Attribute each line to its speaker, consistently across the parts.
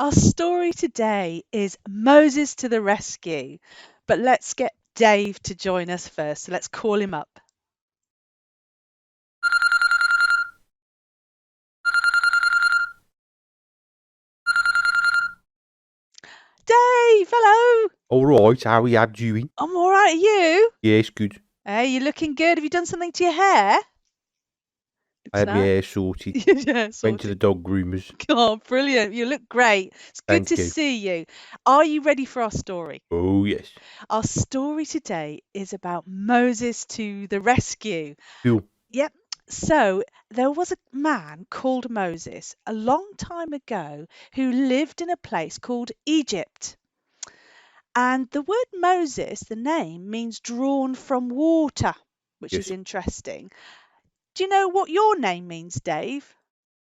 Speaker 1: Our story today is Moses to the rescue. But let's get Dave to join us first. So let's call him up. Dave, hello.
Speaker 2: All right, how are you doing?
Speaker 1: I'm all right. Are you?
Speaker 2: Yes, good.
Speaker 1: Hey, you're looking good. Have you done something to your hair?
Speaker 2: I
Speaker 1: Looks
Speaker 2: had my
Speaker 1: nice.
Speaker 2: hair sorted.
Speaker 1: Yeah,
Speaker 2: Went to the
Speaker 1: sorted.
Speaker 2: dog groomers.
Speaker 1: Oh, brilliant. You look great. It's good to
Speaker 2: Thank you.
Speaker 1: see you. Are you ready for our story?
Speaker 2: Oh, yes.
Speaker 1: Our story today is about Moses to the rescue.
Speaker 2: Cool.
Speaker 1: Yep. So there was a man called Moses a long time ago who lived in a place called Egypt. And the word Moses, the name, means drawn from water, which is
Speaker 2: Yes.
Speaker 1: interesting. Do you know what your name means, Dave?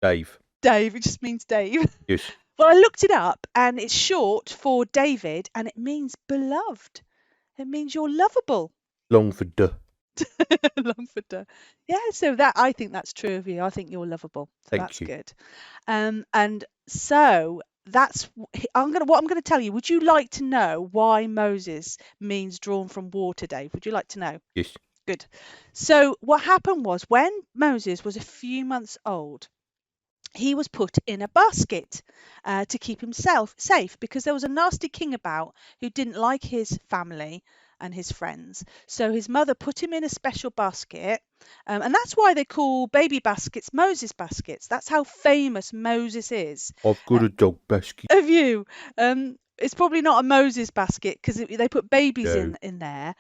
Speaker 2: Dave.
Speaker 1: Dave, it just means Dave.
Speaker 2: Yes.
Speaker 1: Well, I looked it up and it's short for David and it means beloved. It means you're lovable.
Speaker 2: Long for duh.
Speaker 1: Lumford. Yeah, so that I think that's true of you. I think you're lovable. So
Speaker 2: Thank
Speaker 1: that's
Speaker 2: you.
Speaker 1: good. And so that's what I'm gonna tell you. Would you like to know why Moses means drawn from water, Dave? Would you like to know?
Speaker 2: Yes.
Speaker 1: Good. So what happened was when Moses was a few months old, he was put in a basket to keep himself safe because there was a nasty king about who didn't like his family and his friends. So his mother put him in a special basket, and that's why they call baby baskets Moses baskets. That's how famous Moses is.
Speaker 2: I've got a dog basket.
Speaker 1: Have you? It's probably not a Moses basket because they put babies
Speaker 2: No.
Speaker 1: in there.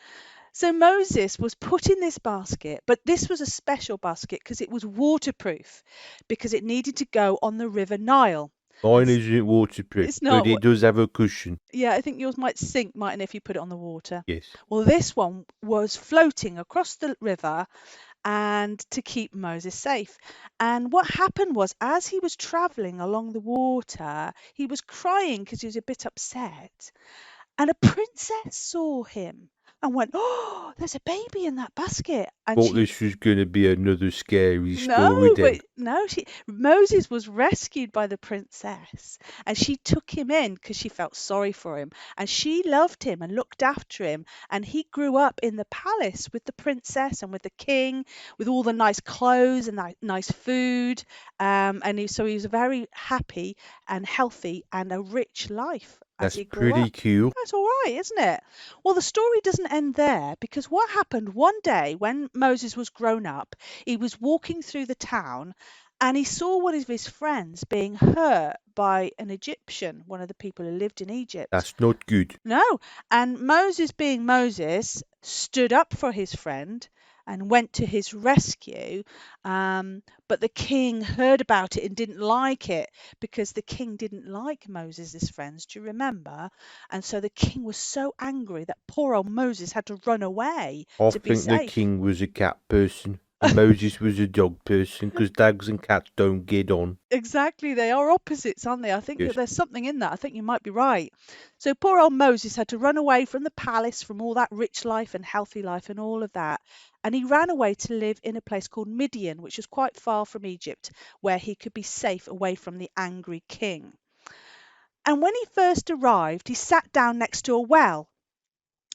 Speaker 1: So Moses was put in this basket, but this was a special basket because it was waterproof, because it needed to go on the River Nile.
Speaker 2: Mine isn't waterproof,
Speaker 1: It's
Speaker 2: but
Speaker 1: not.
Speaker 2: it does have a cushion.
Speaker 1: Yeah, I think yours might sink, mightn't it, if you put it on the water?
Speaker 2: Yes.
Speaker 1: Well, this one was floating across the river and to keep Moses safe. And what happened was, as he was traveling along the water, he was crying because he was a bit upset. And a princess saw him and went, "Oh, there's a baby in that basket." And
Speaker 2: Thought
Speaker 1: she
Speaker 2: this was going to be another scary
Speaker 1: no,
Speaker 2: story then.
Speaker 1: but no, Moses was rescued by the princess and she took him in because she felt sorry for him and she loved him and looked after him and he grew up in the palace with the princess and with the king with all the nice clothes and nice food, so he was very happy and healthy and a rich life as
Speaker 2: That's
Speaker 1: he grew
Speaker 2: pretty
Speaker 1: up.
Speaker 2: cool.
Speaker 1: That's all right, isn't it? Well, the story doesn't end there because what happened one day when Moses was grown up, he was walking through the town and he saw one of his friends being hurt by an Egyptian, one of the people who lived in Egypt.
Speaker 2: That's not good.
Speaker 1: No, and Moses, being Moses, stood up for his friend and went to his rescue. But the king heard about it and didn't like it because the king didn't like Moses' friends. Do you remember? And so the king was so angry that poor old Moses had to run away
Speaker 2: I
Speaker 1: to be
Speaker 2: think the
Speaker 1: safe.
Speaker 2: king was a cat person and Moses was a dog person because dogs and cats don't get on.
Speaker 1: Exactly, they are opposites, aren't they? I think that
Speaker 2: Yes.
Speaker 1: there's something in that. I think you might be right. So poor old Moses had to run away from the palace, from all that rich life and healthy life and all of that. And he ran away to live in a place called Midian, which was quite far from Egypt, where he could be safe away from the angry king. And when he first arrived, he sat down next to a well.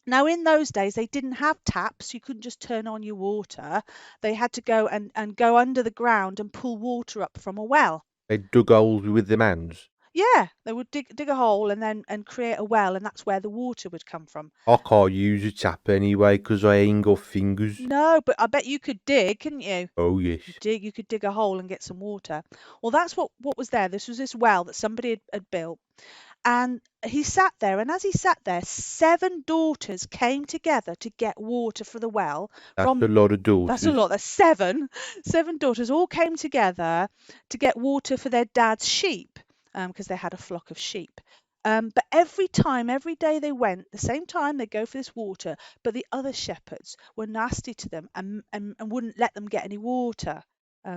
Speaker 1: Now, in those days, they didn't have taps. You couldn't just turn on your water. They had to go and go under the ground and pull water up from a well.
Speaker 2: They dug holes with their hands.
Speaker 1: Yeah, they would dig a hole and then create a well, and that's where the water would come from.
Speaker 2: I can't use a tap anyway because I ain't got fingers.
Speaker 1: No, but I bet you could dig, couldn't you?
Speaker 2: Oh, yes.
Speaker 1: You could dig a hole and get some water. Well, that's what was there. This was this well that somebody had built, and he sat there. And as he sat there, 7 daughters came together to get water for the well
Speaker 2: That's
Speaker 1: from.
Speaker 2: a lot of
Speaker 1: That's a
Speaker 2: daughters.
Speaker 1: lot. There's seven daughters all came together to get water for their dad's sheep, because they had a flock of sheep. But every day they went, the same time they go for this water, but the other shepherds were nasty to them and wouldn't let them get any water.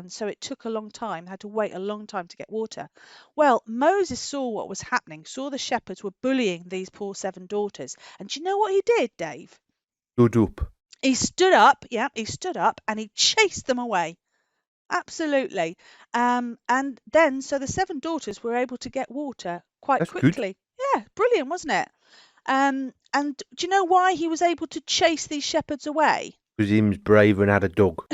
Speaker 1: So it took a long time, had to wait a long time to get water. Well, Moses saw what was happening, saw the shepherds were bullying these poor 7 daughters. And do you know what he did, Dave?
Speaker 2: Stood up.
Speaker 1: He stood up, yeah, he stood up and he chased them away. Absolutely. And then, so the 7 daughters were able to get water quite
Speaker 2: That's good.
Speaker 1: quickly. Yeah, brilliant, wasn't it? And do you know why he was able to chase these shepherds away?
Speaker 2: Because him's brave and had a dog.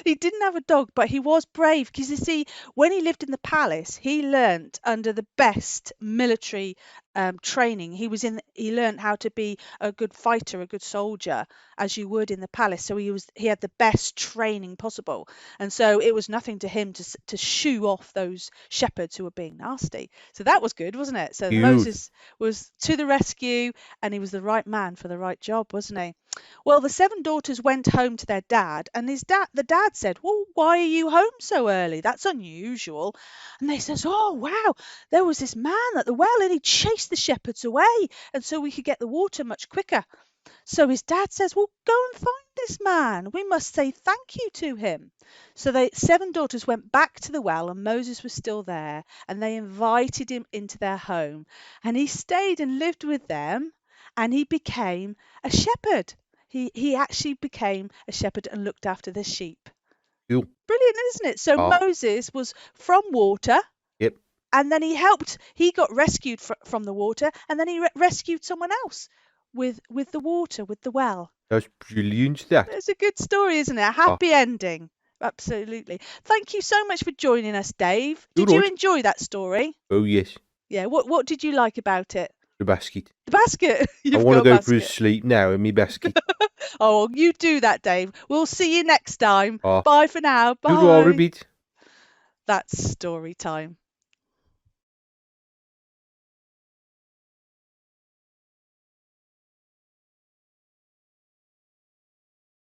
Speaker 1: He didn't have a dog, but he was brave because you see, when he lived in the palace, he learnt under the best military training. He learnt how to be a good fighter, a good soldier, as you would in the palace. So he had the best training possible, and so it was nothing to him to shoo off those shepherds who were being nasty. So that was good, wasn't it? So
Speaker 2: Cute.
Speaker 1: Moses was to the rescue, and he was the right man for the right job, wasn't he? Well, the seven daughters went home to their dad, and the dad said, "Well, why are you home so early? That's unusual." And they says, "Oh, wow, there was this man at the well, and he chased the shepherds away, and so we could get the water much quicker." So his dad says, "Well, go and find this man. We must say thank you to him." So the seven daughters went back to the well, and Moses was still there, and they invited him into their home, and he stayed and lived with them, and he became a shepherd. He actually became a shepherd and looked after the sheep.
Speaker 2: Cool.
Speaker 1: Brilliant, isn't it? So
Speaker 2: Ah,
Speaker 1: Moses was from water,
Speaker 2: yep.
Speaker 1: and then he got rescued from the water, and then he rescued someone else with the water, with the well.
Speaker 2: That's brilliant, that.
Speaker 1: It's a good story, isn't it? A
Speaker 2: Ah,
Speaker 1: happy ending. Absolutely. Thank you so much for joining us, Dave.
Speaker 2: you're
Speaker 1: Did you
Speaker 2: right.
Speaker 1: enjoy that story?
Speaker 2: Oh, yes.
Speaker 1: Yeah. What did you like about it?
Speaker 2: The basket.
Speaker 1: The basket.
Speaker 2: I
Speaker 1: You've
Speaker 2: want
Speaker 1: got
Speaker 2: to
Speaker 1: a
Speaker 2: go for a
Speaker 1: basket.
Speaker 2: sleep now in my basket.
Speaker 1: Oh, well, you do that, Dave. We'll see you next time.
Speaker 2: Ah,
Speaker 1: Bye for now.
Speaker 2: do a
Speaker 1: Bye.
Speaker 2: bit.
Speaker 1: That's story time.